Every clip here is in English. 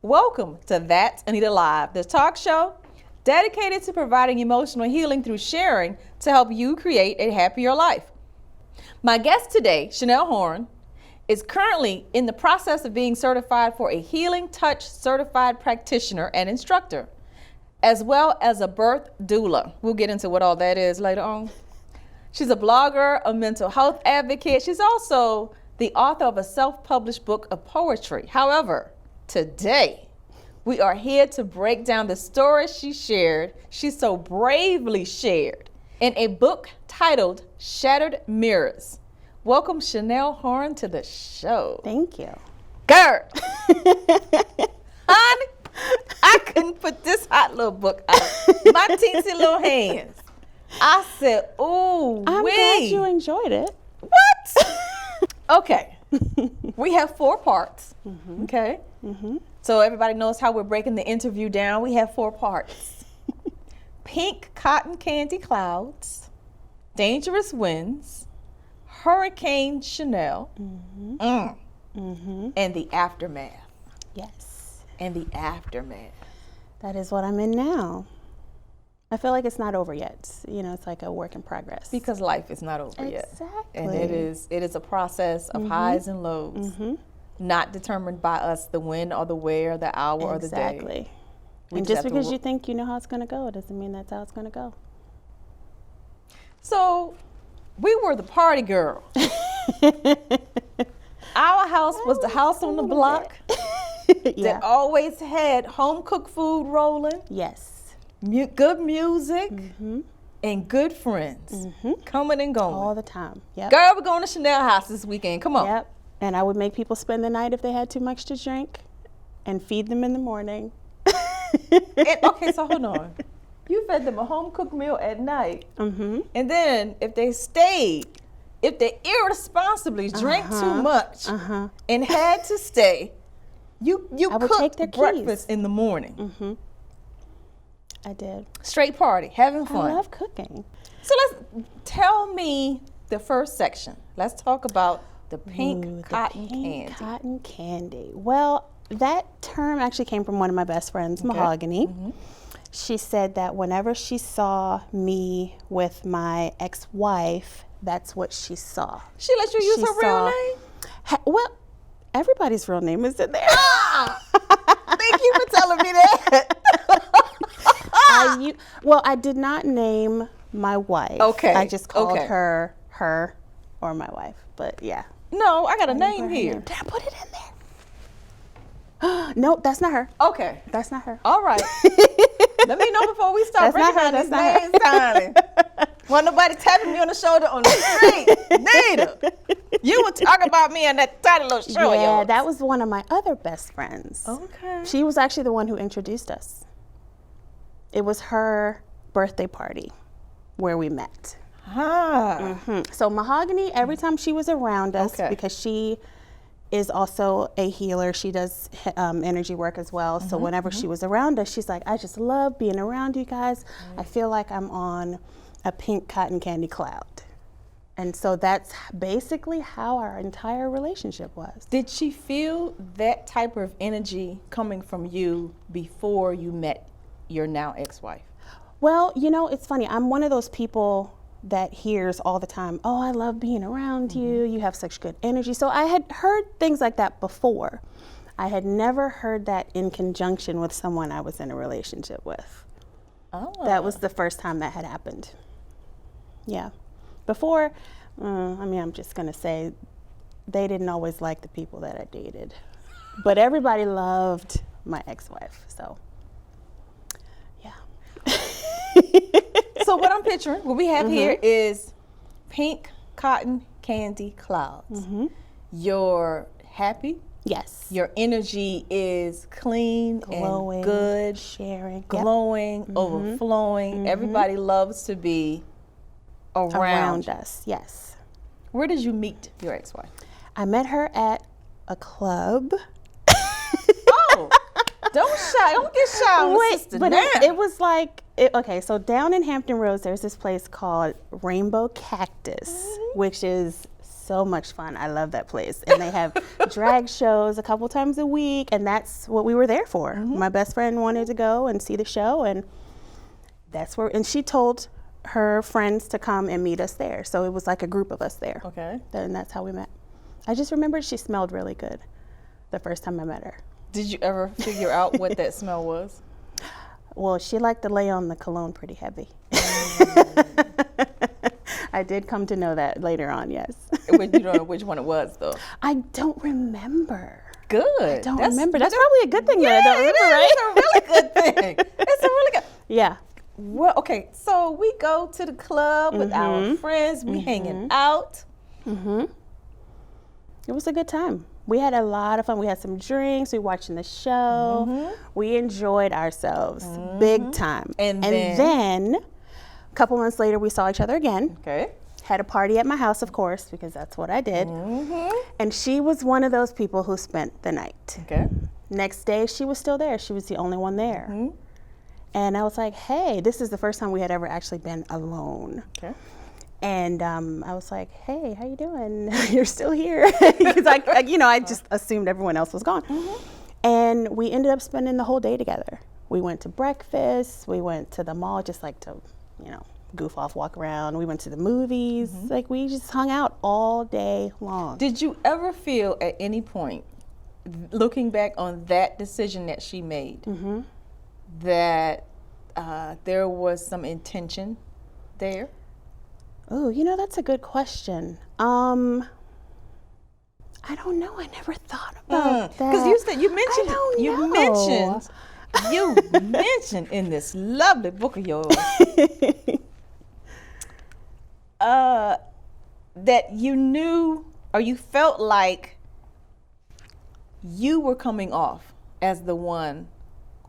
Welcome to That's Anita Live, the talk show dedicated to providing emotional healing through sharing to help you create a happier life. My guest today, Chanel Horne, is currently in the process of being certified for a Healing Touch certified practitioner and instructor, as well as a birth doula. We'll get into what all that is later on. She's a blogger, a mental health advocate. She's also the author of a self-published book of poetry. However, today, we are here to break down the story she so bravely shared, in a book titled Shattered Mirrors. Welcome, Chanel Horne, to the show. Thank you. Girl, honey, I couldn't put this hot little book out. My teensy little hands. I said, ooh, I'm glad you enjoyed it. What? Okay. We have 4 parts, okay? So everybody knows how we're breaking the interview down. We have 4 parts. Pink cotton candy clouds, dangerous winds, Hurricane Chanel, and the aftermath. Yes. And the aftermath. That is what I'm in now. I feel like it's not over yet. You know, it's like a work in progress. Because life is not over yet. Exactly. And it is a process of highs and lows. Not determined by us, the when or the where, the hour or the day. Exactly. And just because you think you know how it's going to go, doesn't mean that's how it's going to go. So, we were the party girl. Our house was the house on the block that always had home cooked food rolling. Yes. Good music and good friends coming and going. All the time. Yep. Girl, we're going to Chanel house this weekend. Come on. Yep. And I would make people spend the night if they had too much to drink and feed them in the morning. Okay, so hold on. You fed them a home-cooked meal at night. And then if they irresponsibly drank too much and had to stay, you cooked breakfast in the morning. I did. Straight party, having fun. I love cooking. So tell me the first section. Let's talk about the pink cotton candy. Cotton candy. Well, that term actually came from one of my best friends, Mahogany. She said that whenever she saw me with my ex-wife, that's what she saw. She let you use her real name? Well, everybody's real name is in there. Thank you for telling me that. I did not name my wife. Okay. I just called her or my wife. But yeah. No, I got a name here. Did I put it in there? No, that's not her. Okay. That's not her. All right. Let me know before we start breaking down these names, darling. Wasn't nobody tapping me on the shoulder on the street. Nita, you were talking about me on that tiny little show of yours. Yeah, that was one of my other best friends. Okay. She was actually the one who introduced us. It was her birthday party where we met. So Mahogany, every time she was around us, because she is also a healer, she does energy work as well. So whenever she was around us, she's like, I just love being around you guys. I feel like I'm on a pink cotton candy cloud. And so that's basically how our entire relationship was. Did she feel that type of energy coming from you before you met your now ex-wife? Well, you know, it's funny. I'm one of those people that hears all the time, oh, I love being around you. You have such good energy. So I had heard things like that before. I had never heard that in conjunction with someone I was in a relationship with. That was the first time that had happened. Yeah. Before, I'm just going to say, they didn't always like the people that I dated. But everybody loved my ex-wife, so yeah. So what I'm picturing, what we have here is pink cotton candy clouds. You're happy. Yes. Your energy is clean, glowing, and good, sharing, glowing, overflowing. Everybody loves to be around us. Yes. Where did you meet your ex-wife? I met her at a club. Oh, Don't shy. Don't get shy on the sister but now. it was like, okay, so down in Hampton Roads, there's this place called Rainbow Cactus, which is so much fun. I love that place. And they have drag shows a couple times a week, and that's what we were there for. My best friend wanted to go and see the show, and that's where, and she told her friends to come and meet us there. So it was like a group of us there. Okay. And that's how we met. I just remembered she smelled really good the first time I met her. Did you ever figure out what that smell was? Well, she liked to lay on the cologne pretty heavy. I did come to know that later on, yes. But you don't know which one it was, though. I don't remember. Good. I don't remember. That's probably a good thing that I don't remember, right? right? It's a really good thing. It's a really good. Yeah. Well, okay, so we go to the club with our friends. We hanging out. It was a good time. We had a lot of fun. We had some drinks. We were watching the show. We enjoyed ourselves big time. And then a couple months later, we saw each other again. Okay. Had a party at my house, of course, because that's what I did. And she was one of those people who spent the night. Okay. Next day, she was still there. She was the only one there. And I was like, hey, this is the first time we had ever actually been alone. Okay. And I was like, hey, how you doing? You're still here. Because I just assumed everyone else was gone. And we ended up spending the whole day together. We went to breakfast. We went to the mall just like to, goof off, walk around. We went to the movies. Like we just hung out all day long. Did you ever feel at any point, looking back on that decision that she made, that there was some intention there? Oh, that's a good question. I don't know. I never thought about that. Because you said you mentioned I don't know. you mentioned in this lovely book of yours that you knew or you felt like you were coming off as the one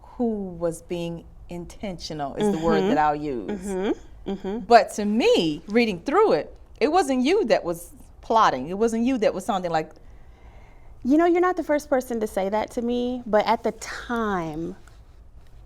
who was being intentional is the word that I'll use. But to me, reading through it, it wasn't you that was plotting. It wasn't you that was sounding like. You're not the first person to say that to me, but at the time,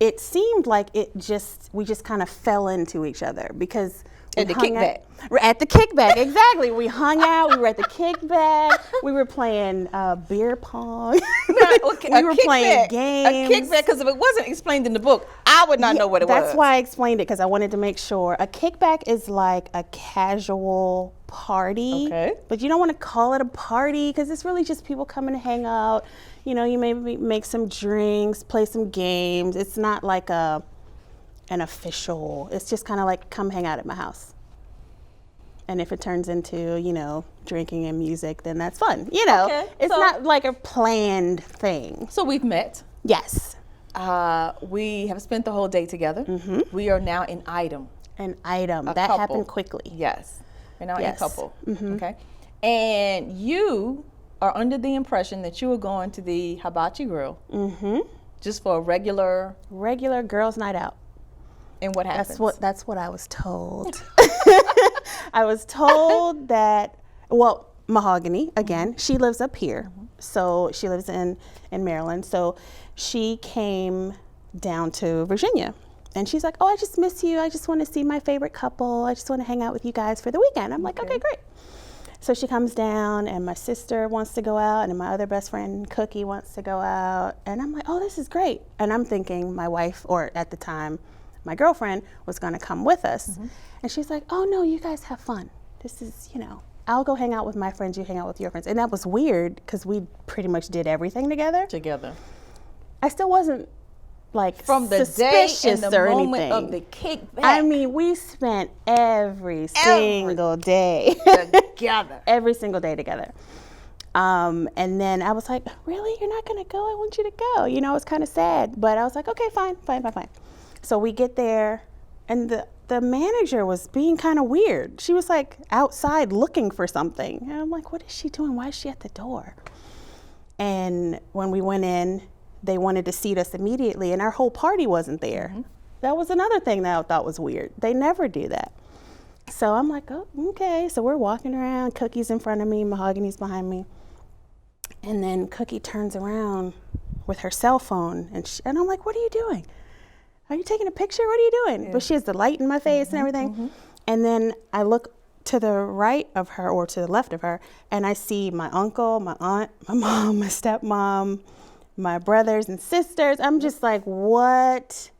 it seemed like we just kind of fell into each other because At the kickback. At the kickback, exactly. We hung out. We were at the kickback. We were playing beer pong. We were playing games. A kickback, because if it wasn't explained in the book, I would not know what it was. That's why I explained it, because I wanted to make sure. A kickback is like a casual party. Okay. But you don't want to call it a party because it's really just people coming to hang out. You maybe make some drinks, play some games. It's not like an official. It's just kind of like, come hang out at my house. And if it turns into, drinking and music, then that's fun. Okay, it's not like a planned thing. So we've met. Yes. We have spent the whole day together. We are now an item. An item. That couple. happened quickly. Yes. We're now a couple. Okay. And you are under the impression that you were going to the hibachi grill just for a regular girls' night out. And what happens? That's what I was told. I was told that, Mahogany, again, she lives up here. So she lives in Maryland. So she came down to Virginia. And she's like, oh, I just miss you. I just want to see my favorite couple. I just want to hang out with you guys for the weekend. I'm like, okay, great. So she comes down, and my sister wants to go out, and my other best friend, Cookie, wants to go out. And I'm like, oh, this is great. And I'm thinking my wife, or at the time, my girlfriend, was going to come with us. And she's like, oh, no, you guys have fun. This is, I'll go hang out with my friends, you hang out with your friends. And that was weird because we pretty much did everything together. I still wasn't from the day and the moment of the kickback. I mean, we spent every single day together. Every single day together. And then I was like, really? You're not going to go? I want you to go. I was kind of sad. But I was like, okay, fine. So we get there, and the manager was being kind of weird. She was like outside looking for something. And I'm like, what is she doing? Why is she at the door? And when we went in, they wanted to seat us immediately, and our whole party wasn't there. That was another thing that I thought was weird. They never do that. So I'm like, oh, okay. So we're walking around, Cookie's in front of me, Mahogany's behind me. And then Cookie turns around with her cell phone, and I'm like, what are you doing? Are you taking a picture? What are you doing? Yeah. But she has the light in my face and everything. And then I look to the right of her or to the left of her, and I see my uncle, my aunt, my mom, my stepmom, my brothers and sisters. I'm just like, what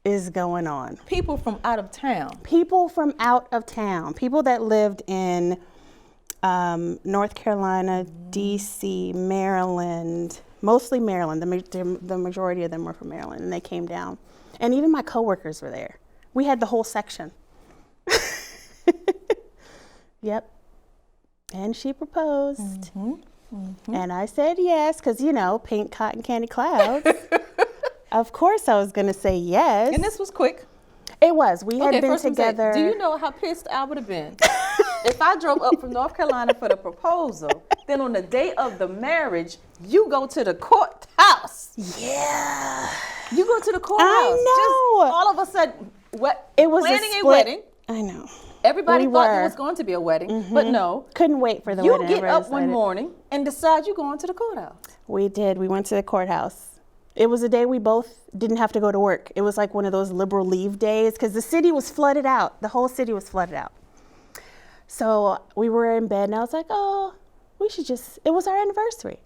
is going on? People from out of town. People from out of town. People that lived in North Carolina, DC, Maryland, mostly Maryland. The majority of them were from Maryland, and they came down. And even my coworkers were there. We had the whole section. Yep. And she proposed. And I said yes, because, you know, pink cotton candy clouds. Of course I was going to say yes. And this was quick. It was. We had been together. Do you know how pissed I would have been if I drove up from North Carolina for the proposal, then on the day of the marriage, you go to the courthouse? Yeah. You go to the courthouse. I know. Just all of a sudden, it was planning a wedding. I know. Everybody thought there was going to be a wedding, but no. Couldn't wait for the wedding. You get up one morning and decide you're going to the courthouse. We did. We went to the courthouse. It was a day we both didn't have to go to work. It was like one of those liberal leave days because the city was flooded out. The whole city was flooded out. So we were in bed and I was like, oh, we should just, it was our anniversary.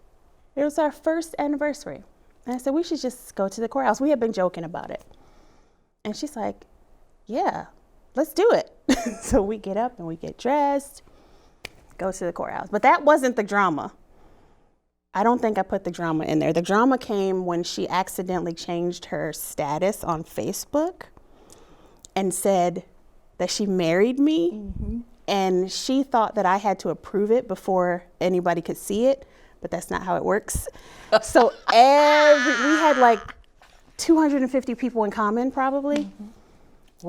It was our first anniversary. And I said, we should just go to the courthouse. We had been joking about it. And she's like, yeah, let's do it. So we get up and we get dressed, go to the courthouse. But that wasn't the drama. I don't think I put the drama in there. The drama came when she accidentally changed her status on Facebook and said that she married me. And she thought that I had to approve it before anybody could see it, but that's not how it works. So we had like 250 people in common probably.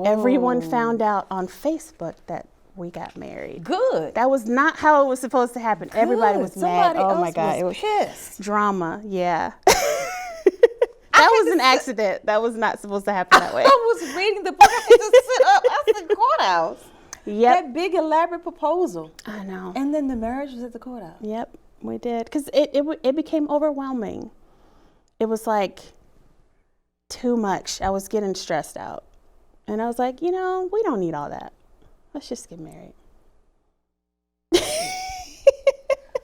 Everyone found out on Facebook that we got married. Good. That was not how it was supposed to happen. Good. Everybody was mad. Oh my God. It was pissed. Drama. Yeah. That was an accident. That was not supposed to happen that way. I was reading the book. I had to sit up. I said courthouse. Yep. That big elaborate proposal. I know. And then the marriage was at the courthouse. Yep, we did. Because it became overwhelming. It was like too much. I was getting stressed out. And I was like, you know, we don't need all that. Let's just get married.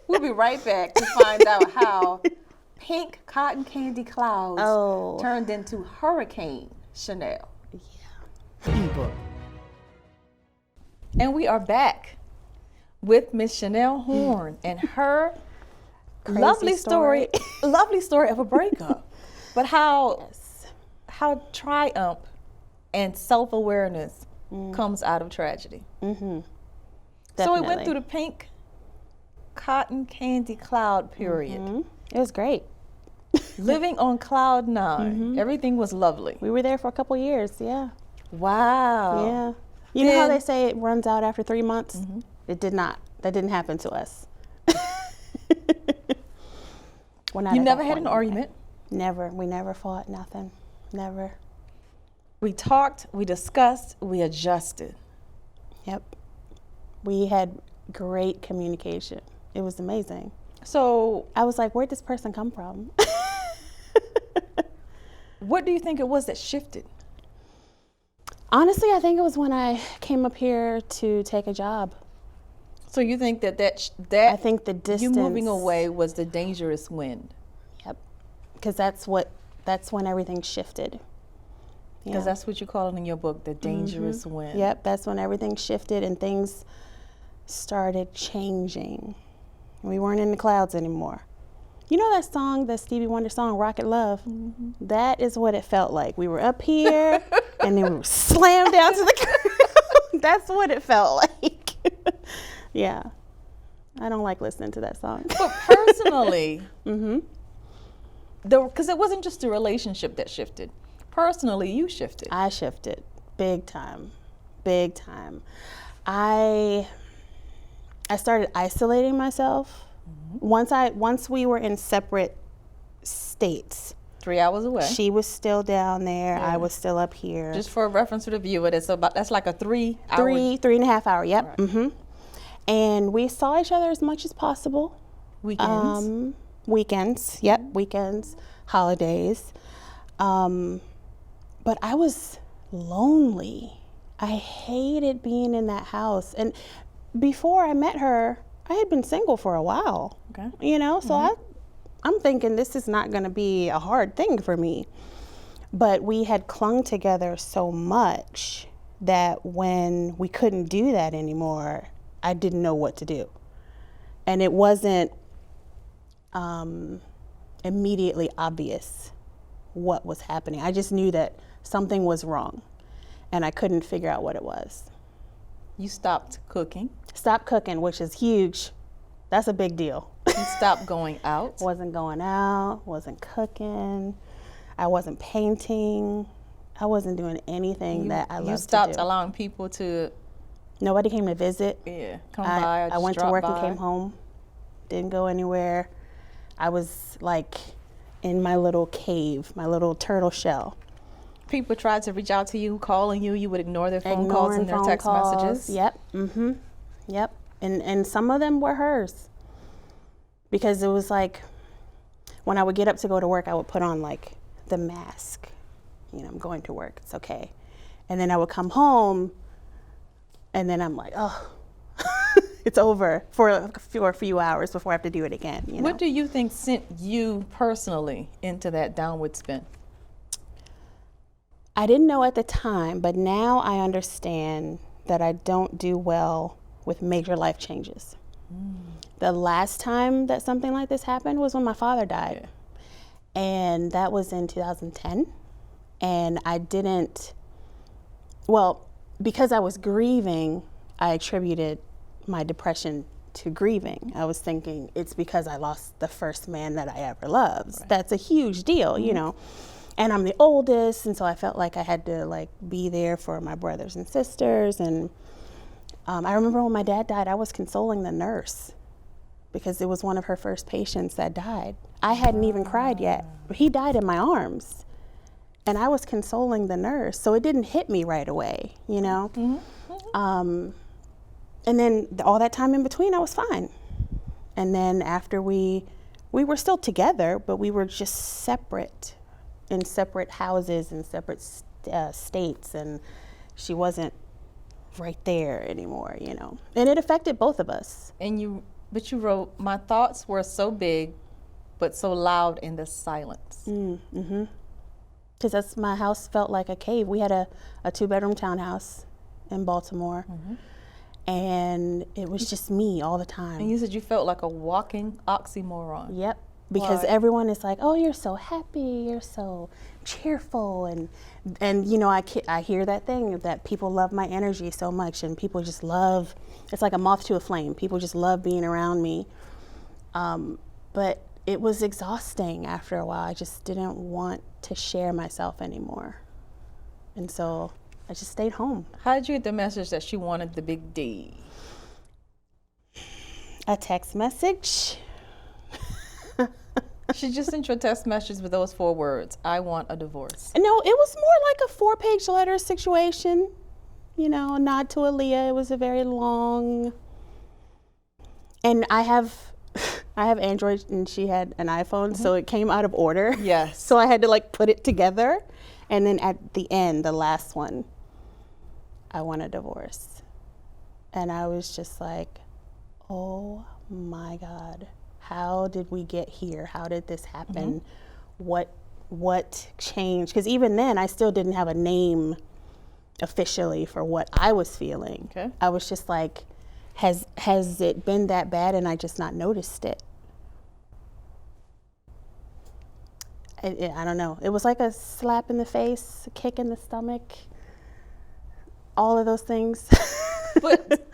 We'll be right back to find out how pink cotton candy clouds turned into Hurricane Chanel. Yeah. Ebook. And we are back with Miss Chanel Horne and her lovely story of a breakup. But how triumph and self-awareness comes out of tragedy. So we went through the pink cotton candy cloud period. It was great. Living on cloud 9. Everything was lovely. We were there for a couple years, yeah. Wow. Yeah. You know how they say it runs out after 3 months? It did not. That didn't happen to us. You never had an argument? Never. We never fought, nothing. Never. We talked, we discussed, we adjusted. Yep. We had great communication. It was amazing. So I was like, where'd this person come from? What do you think it was that shifted? Honestly, I think it was when I came up here to take a job. So you think that I think the distance, you moving away was the dangerous wind? Yep. Because that's when everything shifted. Because that's what you call it in your book, the dangerous wind. Yep, that's when everything shifted and things started changing. We weren't in the clouds anymore. You know that song, the Stevie Wonder song, Rocket Love? That is what it felt like. We were up here and then we were slammed down to the ground. That's what it felt like. Yeah. I don't like listening to that song. But personally, because it wasn't just the relationship that shifted. Personally, you shifted. I shifted big time, big time. I started isolating myself. Once we were in separate states. 3 hours away. She was still down there. I was still up here. Just for a reference to the viewer, that's like a 3 hour. 3.5 hour. Yep. Right. And we saw each other as much as possible. Weekends. Weekends. Yep. Weekends. holidays. But I was lonely. I hated being in that house. And before I met her, I had been single for a while. Okay. You know, so I'm thinking this is not going to be a hard thing for me. But we had clung together so much that when we couldn't do that anymore, I didn't know what to do. And it wasn't immediately obvious what was happening. I just knew that something was wrong, and I couldn't figure out what it was. You stopped cooking. Stopped cooking, which is huge. That's a big deal. You stopped going out. Wasn't going out, wasn't cooking, I wasn't painting, I wasn't doing anything that I loved to do. You stopped allowing people to... Nobody came to visit. Yeah, come by or just I went to drop work by. and came home. Didn't go anywhere. I was like in my little cave, my little turtle shell. People tried to reach out to you, calling you. You would ignore their phone calls and their text messages. Yep. Yep. And some of them were hers. Because it was like, when I would get up to go to work, I would put on like the mask. You know, I'm going to work, it's okay. And then I would come home, and then I'm like, oh, it's over for a few hours before I have to do it again. You know? What do you think sent you personally into that downward spin? I didn't know at the time, but now I understand that I don't do well with major life changes. The last time that something like this happened was when my father died. Yeah. And that was in 2010. And I didn't, well, because I was grieving, I attributed my depression to grieving. I was thinking it's because I lost the first man that I ever loved. Right. That's a huge deal, you know. And I'm the oldest, and so I felt like I had to like be there for my brothers and sisters. And I remember when my dad died, I was consoling the nurse because it was one of her first patients that died. I hadn't even cried yet. He died in my arms, and I was consoling the nurse, so it didn't hit me right away, you know. And then all that time in between, I was fine. And then after we were still together, but we were just separate, in separate houses and separate states, and she wasn't right there anymore, you know. And it affected both of us. But you wrote, my thoughts were so big, but so loud in the silence. Because my house felt like a cave. We had a 2-bedroom townhouse in Baltimore, and it was just me all the time. And you said you felt like a walking oxymoron. Yep. Because everyone is like, oh, you're so happy, you're so cheerful, and you know, I hear that thing that people love my energy so much, and people just love, it's like a moth to a flame. People just love being around me. But it was exhausting after a while. I just didn't want to share myself anymore. And so I just stayed home. How did you get the message that she wanted the big D? A text message. She just sent you a text message with those 4 words, I want a divorce. No, it was more like a 4-page letter situation. You know, a nod to Aaliyah. It was a very long. And I have Android and she had an iPhone, so it came out of order. Yes. So I had to like put it together. And then at the end, the last one, I want a divorce. And I was just like, oh my God. How did we get here? How did this happen? What changed? Because even then, I still didn't have a name officially for what I was feeling. Okay. I was just like, has it been that bad and I just not noticed it? I don't know. It was like a slap in the face, a kick in the stomach, all of those things. But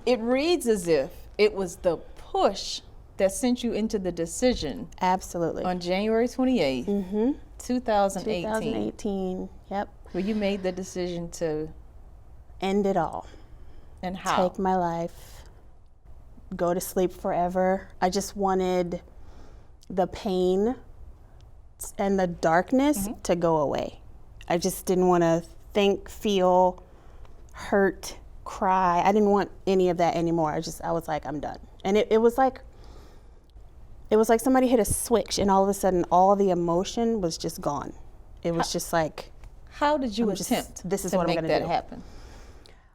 it reads as if it was the push that sent you into the decision. Absolutely. On January 28th, 2018. 2018, yep. Where you made the decision to end it all. And how? Take my life, go to sleep forever. I just wanted the pain and the darkness to go away. I just didn't want to think, feel, hurt, cry. I didn't want any of that anymore. I was like, I'm done. And it was like It was like somebody hit a switch and all of a sudden all the emotion was just gone. It was just like, how did you attempt this is to what I'm make going that to do. happen?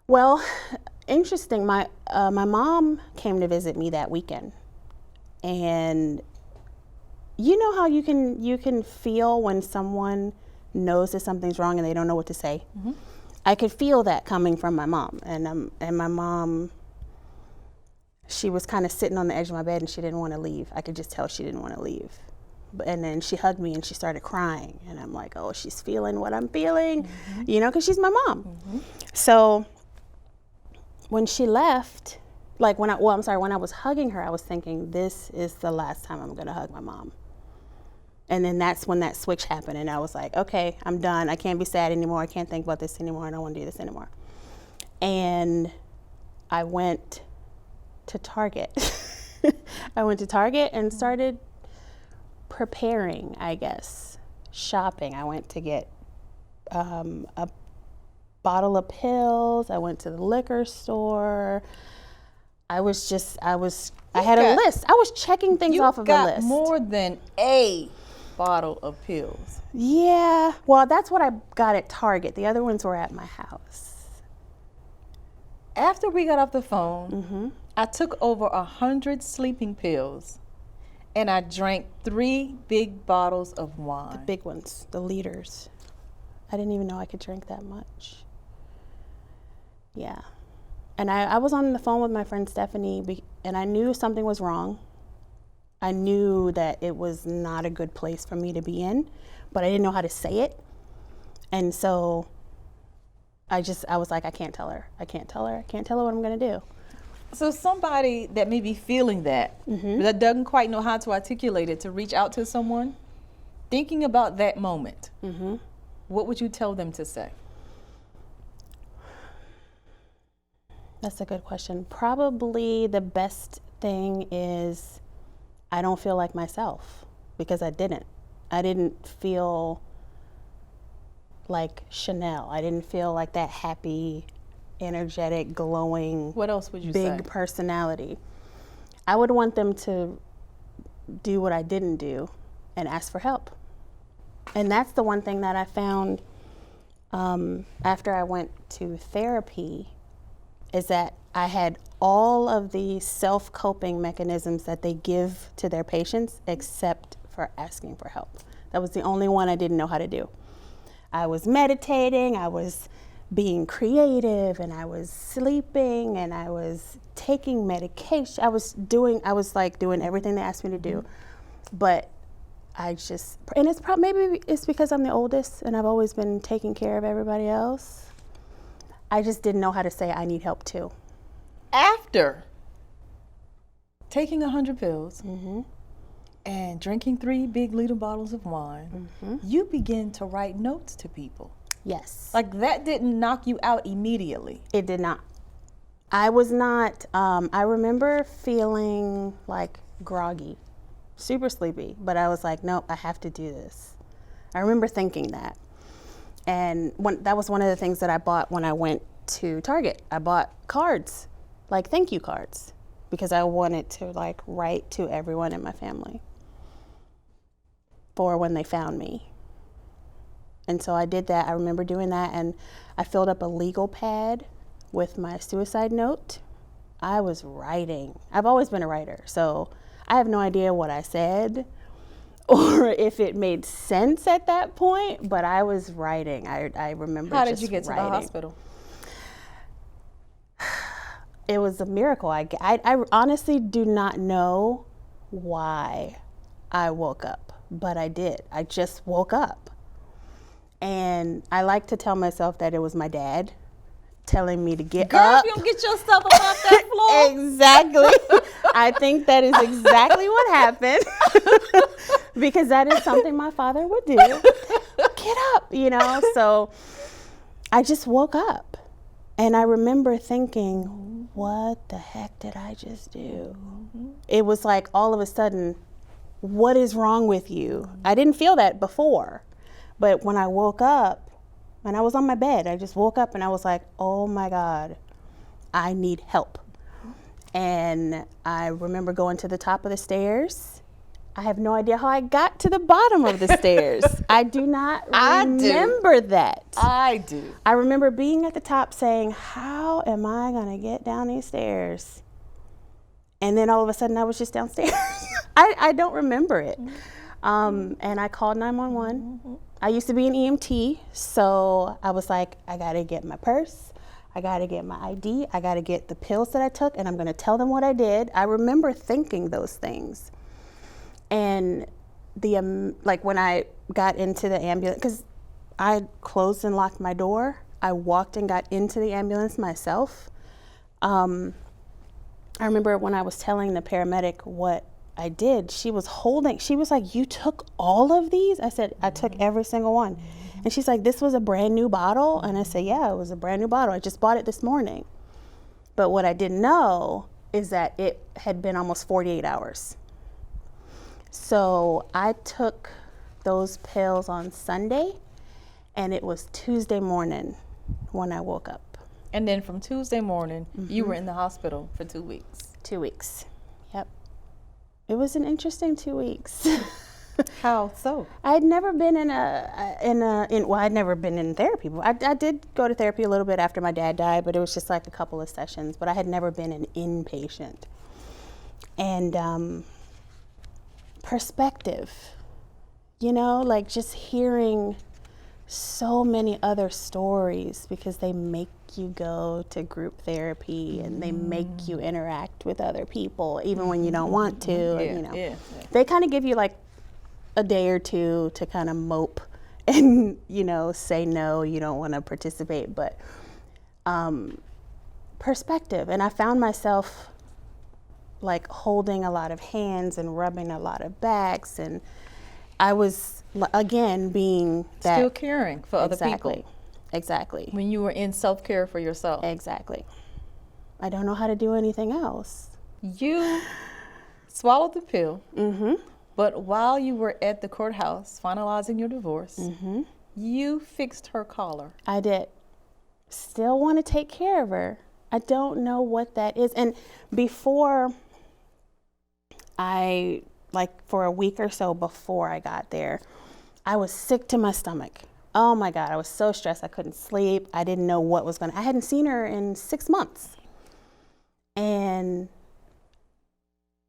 Well, interesting. My mom came to visit me that weekend, and you know how you can feel when someone knows that something's wrong and they don't know what to say. Mm-hmm. I could feel that coming from my mom, and my mom, she was kind of sitting on the edge of my bed and she didn't want to leave. I could just tell she didn't want to leave. And then she hugged me and she started crying, and I'm like, oh, she's feeling what I'm feeling, Mm-hmm. you know, because she's my mom. Mm-hmm. So when she left, like when I was hugging her, I was thinking, this is the last time I'm going to hug my mom. And then that's when that switch happened, and I was like, okay, I'm done. I can't be sad anymore. I can't think about this anymore. I don't want to do this anymore. And I went to Target. I went to Target and started preparing, I guess, shopping. I went to get a bottle of pills. I went to the liquor store. I had a list. I was checking things off of the list. You got more than a bottle of pills. Yeah, well, that's what I got at Target. The other ones were at my house. After we got off the phone, Mm-hmm. I took over 100 sleeping pills, and I drank 3 big bottles of wine. Big ones, the liters. I didn't even know I could drink that much. Yeah. And I was on the phone with my friend Stephanie, and I knew something was wrong. I knew that it was not a good place for me to be in, but I didn't know how to say it. And so I was like, I can't tell her what I'm going to do. So somebody that may be feeling that, Mm-hmm. that doesn't quite know how to articulate it, to reach out to someone, thinking about that moment, Mm-hmm. what would you tell them to say? That's a good question. Probably the best thing is I don't feel like myself, because I didn't. I didn't feel like Chanel. I didn't feel like that happy, energetic, glowing, What else would you say? big personality. I would want them to do what I didn't do and ask for help. And that's the one thing that I found after I went to therapy, is that I had all of the self-coping mechanisms that they give to their patients, except for asking for help. That was the only one I didn't know how to do. I was meditating, I was being creative, and I was sleeping, and I was taking medication. I was doing everything they asked me to do. But maybe it's because I'm the oldest and I've always been taking care of everybody else. I just didn't know how to say I need help too. After taking 100 pills Mm-hmm. and drinking 3 big liter bottles of wine, Mm-hmm. you begin to write notes to people. Yes. Like, that didn't knock you out immediately. It did not. I was not, I remember feeling like groggy, super sleepy, but I was like, nope, I have to do this. I remember thinking that. And that was one of the things that I bought when I went to Target. I bought cards, like thank you cards, because I wanted to like write to everyone in my family for when they found me. And so I did that. I remember doing that, and I filled up a legal pad with my suicide note. I was writing. I've always been a writer, so I have no idea what I said or if it made sense at that point, but I was writing. I remember How just did you get to writing. the hospital? It was a miracle. I honestly do not know why I woke up, but I did. I just woke up. And I like to tell myself that it was my dad telling me to get Girl, up. if you don't get yourself up off that floor. Exactly. I think that is exactly what happened. Because that is something my father would do. Get up, you know? So I just woke up. And I remember thinking, what the heck did I just do? It was like all of a sudden, what is wrong with you? I didn't feel that before. But when I woke up, and I was on my bed, I just woke up and I was like, oh my God, I need help. And I remember going to the top of the stairs I have no idea how I got to the bottom of the stairs. I do not remember that. I do. I remember being at the top saying, how am I going to get down these stairs? And then all of a sudden I was just downstairs. I don't remember it. And I called 911. I used to be an EMT, so I was like, I got to get my purse. I got to get my ID. I got to get the pills that I took, and I'm going to tell them what I did. I remember thinking those things. And like when I got into the ambulance, because I closed and locked my door, I walked and got into the ambulance myself. I remember when I was telling the paramedic what I did, she was like, you took all of these? I said, I took every single one. And she's like, this was a brand new bottle? And I said, yeah, it was a brand new bottle. I just bought it this morning. But what I didn't know is that it had been almost 48 hours. So I took those pills on Sunday, and it was Tuesday morning when I woke up. And then from Tuesday morning, you were in the hospital for 2 weeks. 2 weeks. Yep. It was an interesting 2 weeks. How so? I'd never been I'd never been in therapy. I did go to therapy a little bit after my dad died, but it was just like a couple of sessions. But I had never been an inpatient. And perspective, like just hearing so many other stories, because they make you go to group therapy and they make you interact with other people even when you don't want to. They kind of give you like a day or two to kind of mope and say no, you don't want to participate, but perspective. And I found myself like holding a lot of hands and rubbing a lot of backs, and I was again being that still caring for other people. Exactly. When you were in self-care for yourself. Exactly. I don't know how to do anything else. You swallowed the pill, but while you were at the courthouse finalizing your divorce, you fixed her collar. I did. Still want to take care of her. I don't know what that is. And before for a week or so before I got there, I was sick to my stomach. Oh my God, I was so stressed. I couldn't sleep. I didn't know what was I hadn't seen her in 6 months. And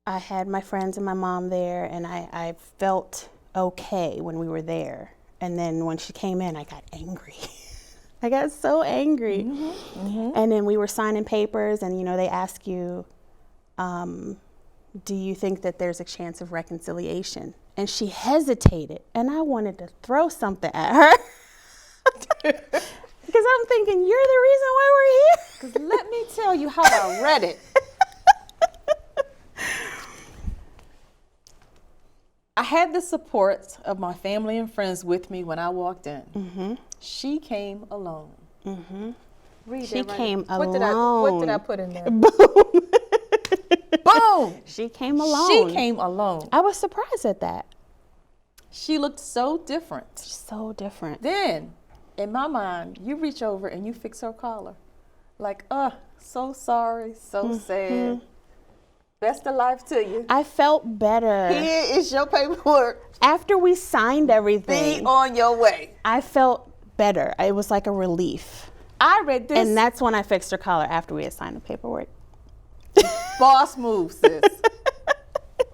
I had my friends and my mom there, and I felt okay when we were there. And then when she came in, I got angry. I got so angry. And then we were signing papers, and they ask you, do you think that there's a chance of reconciliation? And she hesitated, and I wanted to throw something at her. Because I'm thinking, you're the reason why we're here. Because let me tell you how I read it. I had the support of my family and friends with me when I walked in. She came alone. Read she that came right. alone. What did I put in there? Boom. Boom. She came alone. She came alone. I was surprised at that. She looked so different. So different. Then, in my mind, you reach over and you fix her collar. Like, so sorry, so sad. Best of life to you. I felt better. Here is your paperwork. After we signed everything, Be on your way. I felt better. It was like a relief. I read this. And that's when I fixed her collar, after we had signed the paperwork. Boss move, sis.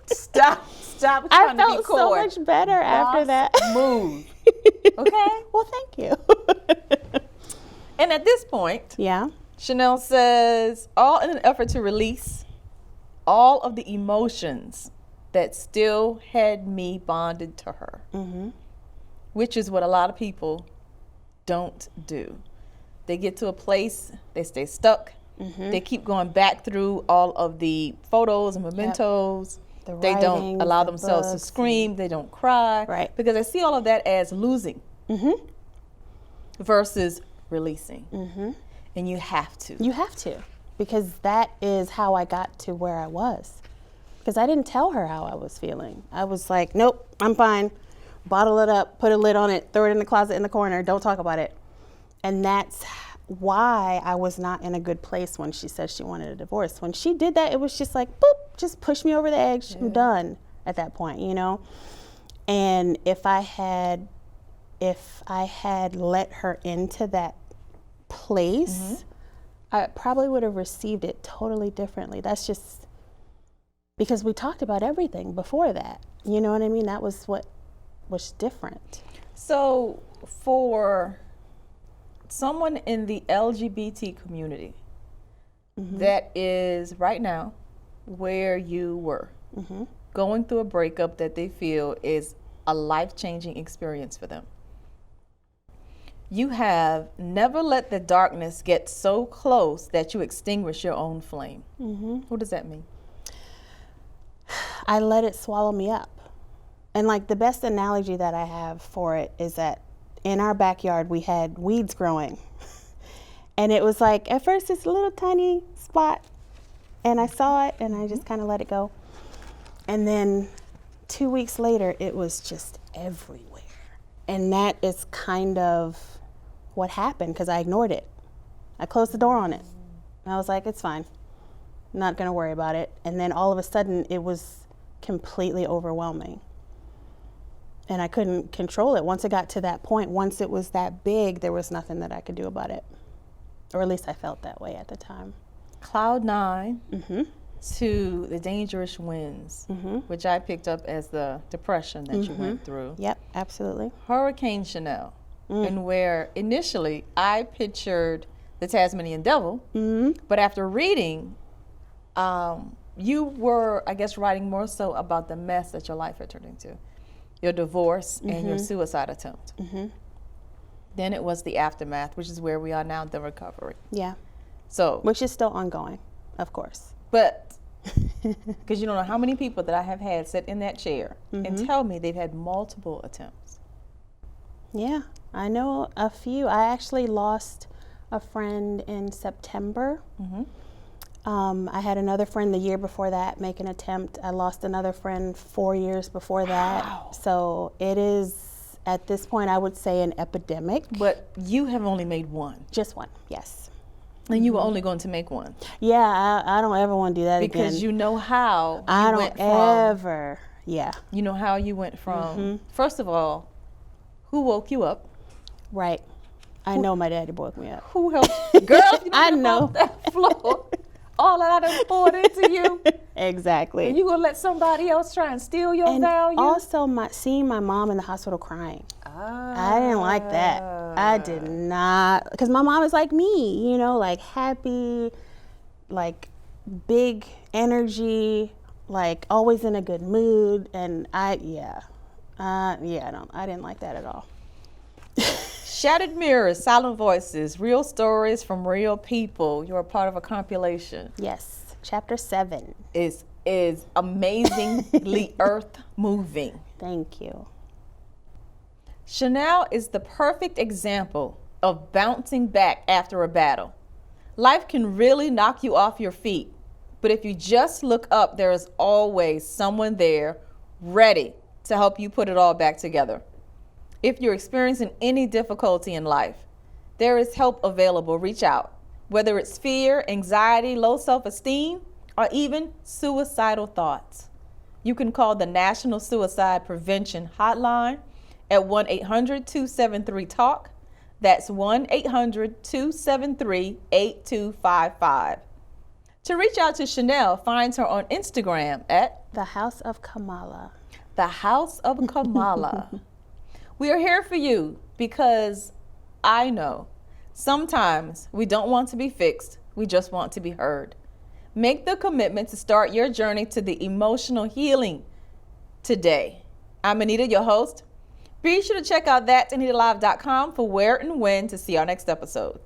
Stop trying to be coy. I felt so much better after that. Move. Okay? Well, thank you. And at this point, Chanel says, all in an effort to release all of the emotions that still had me bonded to her, which is what a lot of people don't do. They get to a place, they stay stuck. They keep going back through all of the photos and mementos. They don't allow themselves to scream. They don't cry. Right. Because I see all of that as losing versus releasing. And you have to. You have to. Because that is how I got to where I was. Because I didn't tell her how I was feeling. I was like, nope, I'm fine. Bottle it up, put a lid on it, throw it in the closet in the corner, don't talk about it. And that's why I was not in a good place when she said she wanted a divorce. When she did that, it was just like, boop, just push me over the edge, I'm done. at that point, you know? And if I had let her into that place, I probably would have received it totally differently. That's just because we talked about everything before that. You know what I mean? That was what was different. So for someone in the LGBT community that is right now where you were, going through a breakup that they feel is a life-changing experience for them, you have never let the darkness get so close that you extinguish your own flame. What does that mean? I let it swallow me up. And like the best analogy that I have for it is that in our backyard we had weeds growing. And it was like, at first it's a little tiny spot, and I saw it and I just kind of let it go. And then 2 weeks later, it was just everywhere. And that is kind of what happened, because I ignored it. I closed the door on it. And I was like, it's fine. I'm not going to worry about it. And then all of a sudden, it was completely overwhelming. And I couldn't control it. Once it got to that point, once it was that big, there was nothing that I could do about it. Or at least I felt that way at the time. Cloud 9 to the dangerous winds, which I picked up as the depression that you went through. Yep, absolutely. Hurricane Chanel, and where initially I pictured the Tasmanian devil, but after reading, you were, I guess, writing more so about the mess that your life had turned into, your divorce and your suicide attempt. Then it was the aftermath, which is where we are now, the recovery. Yeah. So, which is still ongoing, of course. But, because you don't know how many people that I have had sit in that chair and tell me they've had multiple attempts. Yeah, I know a few. I actually lost a friend in September. I had another friend the year before that make an attempt. I lost another friend 4 years before that. Wow. So it is, at this point, I would say an epidemic. But you have only made one. Just one, yes. And you were only going to make one. Yeah, I don't ever want to do that again. Because you know how I you don't went from, ever, yeah. You know how you went from, first of all, who woke you up? Right. I know my daddy woke me up. Who helped? Girl, if you don't I get know. off that floor, all that I done poured into you. Exactly. And you going to let somebody else try and steal your And value? also seeing my mom in the hospital crying. I didn't like that. I did not, because my mom is like me, you know, like happy, like big energy, like always in a good mood. And I didn't like that at all. Shattered Mirrors, Silent Voices, Real Stories from Real People. You're a part of a compilation. Yes, chapter 7. Is amazingly earth moving. Thank you. Chanel is the perfect example of bouncing back after a battle. Life can really knock you off your feet, but if you just look up, there is always someone there ready to help you put it all back together. If you're experiencing any difficulty in life, there is help available. Reach out. Whether it's fear, anxiety, low self-esteem, or even suicidal thoughts, you can call the National Suicide Prevention Hotline at 1-800-273-TALK. That's 1-800-273-8255. To reach out to Chanel, find her on Instagram at The House of Kamala. The House of Kamala. We are here for you because I know sometimes we don't want to be fixed. We just want to be heard. Make the commitment to start your journey to the emotional healing today. I'm Anita, your host. Be sure to check out that'sanitalive.com for where and when to see our next episode.